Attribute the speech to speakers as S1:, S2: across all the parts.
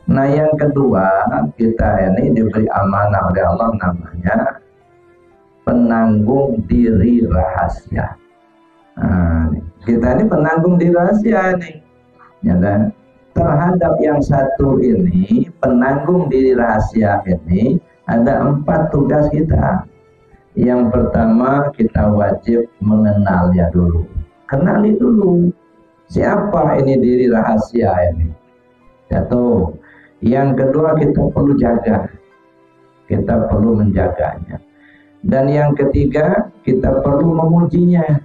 S1: Nah, yang kedua, kita ini diberi amanah oleh Allah namanya penanggung diri rahasia. Nah, kita ini penanggung diri rahasia nih, ya kan? Terhadap yang satu ini, penanggung diri rahasia ini, ada 4 tugas kita. Yang pertama, kita wajib mengenalnya dulu. Kenali dulu, siapa ini diri rahasia ini. Satu. Yang kedua, kita perlu jaga. Kita perlu menjaganya. Dan yang ketiga, kita perlu memujinya.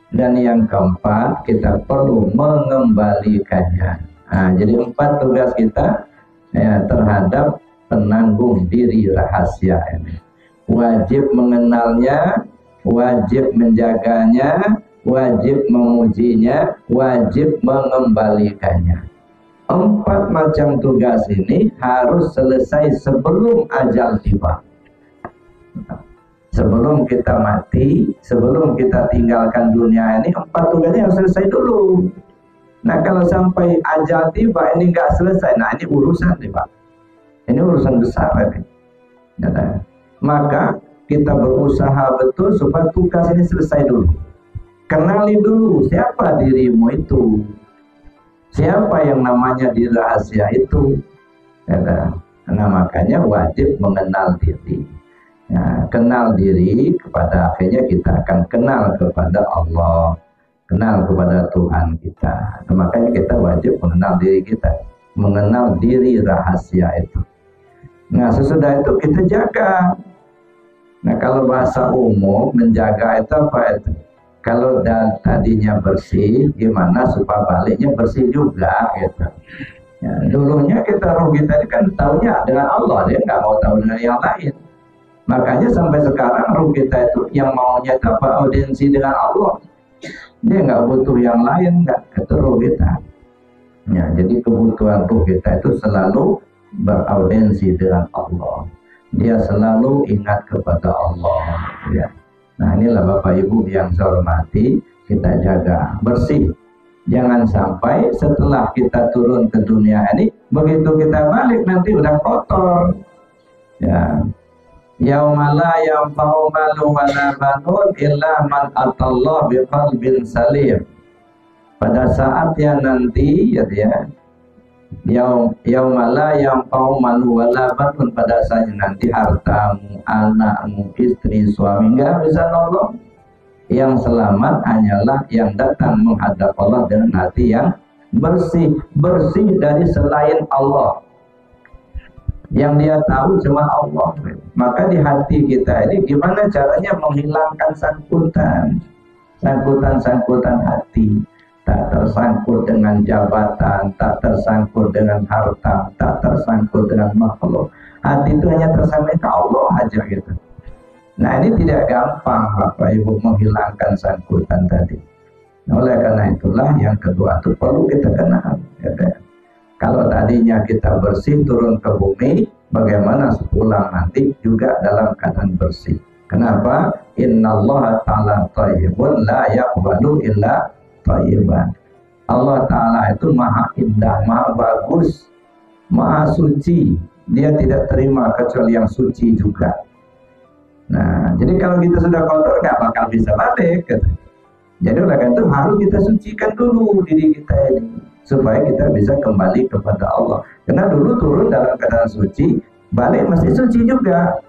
S1: Dan yang keempat, kita perlu mengembalikannya. Nah, jadi 4 tugas kita ya, terhadap penanggung diri rahasia ini. Wajib mengenalnya, wajib menjaganya, wajib memujinya, wajib mengembalikannya. 4 macam tugas ini harus selesai sebelum ajal tiba. Sebelum kita mati, sebelum kita tinggalkan dunia ini, 4 tugasnya harus selesai dulu. Nah, kalau sampai ajal tiba ini nggak selesai, nah ini urusan nih Pak. Ini urusan besar ini. Ya, maka kita berusaha betul supaya tugas ini selesai dulu. Kenali dulu siapa dirimu itu, siapa yang namanya diri rahasia itu. Ya, nah, makanya wajib mengenal diri. Ya, kenal diri, kepada akhirnya kita akan kenal kepada Allah, kenal kepada Tuhan kita. Nah, makanya kita wajib mengenal diri kita, mengenal diri rahasia itu. Nah, sesudah itu kita jaga. Nah, kalau bahasa umum menjaga itu apa itu? Kalau tadinya bersih, gimana supaya baliknya bersih juga gitu. Ya, dulunya roh kita ini kan tahunya dengan Allah, dia nggak mau tahu dengan yang lain. Makanya sampai sekarang roh kita itu yang maunya itu apa? Audiensi dengan Allah. Dia nggak butuh yang lain, nggak, itu roh kita. Ya, jadi kebutuhan roh kita itu selalu beraudiensi dengan Allah. Dia selalu ingat kepada Allah. Ya. Nah, inilah Bapak Ibu yang saya hormati, kita jaga bersih. Jangan sampai setelah kita turun ke dunia ini, begitu kita balik nanti udah kotor. Ya. Yaumala yanfa'u malu wala banun illa man atallah biqalbin salim. Pada saatnya nanti ya yaumala yanfa'u malu wala banun, pada saatnya nanti hartamu, anakmu, istri, suami enggak bisa nolong. Yang selamat hanyalah yang datang menghadap Allah dengan hati yang bersih, bersih dari selain Allah. Yang dia tahu cuma Allah. Maka di hati kita ini gimana caranya menghilangkan sangkutan hati, tak tersangkut dengan jabatan, tak tersangkut dengan harta, tak tersangkut dengan makhluk. Hati itu hanya tersangkut ke Allah aja gitu. Nah, ini tidak gampang Bapak Ibu menghilangkan sangkutan tadi. Oleh karena itulah yang kedua itu perlu kita kenal. Ya. Kalau tadinya kita bersih turun ke bumi, bagaimana sepulang nanti juga dalam keadaan bersih. Kenapa? Innallaha ta'ala thayyibun la yaqbalu illa thayyiban. Allah Ta'ala itu maha indah, maha bagus, maha suci. Dia tidak terima kecuali yang suci juga. Nah, jadi kalau kita sudah kotor nggak bakal bisa balik gitu. Jadi oleh karena itu harus kita sucikan dulu diri kita ini supaya kita bisa kembali kepada Allah. Karena dulu turun dalam keadaan suci, balik masih suci juga.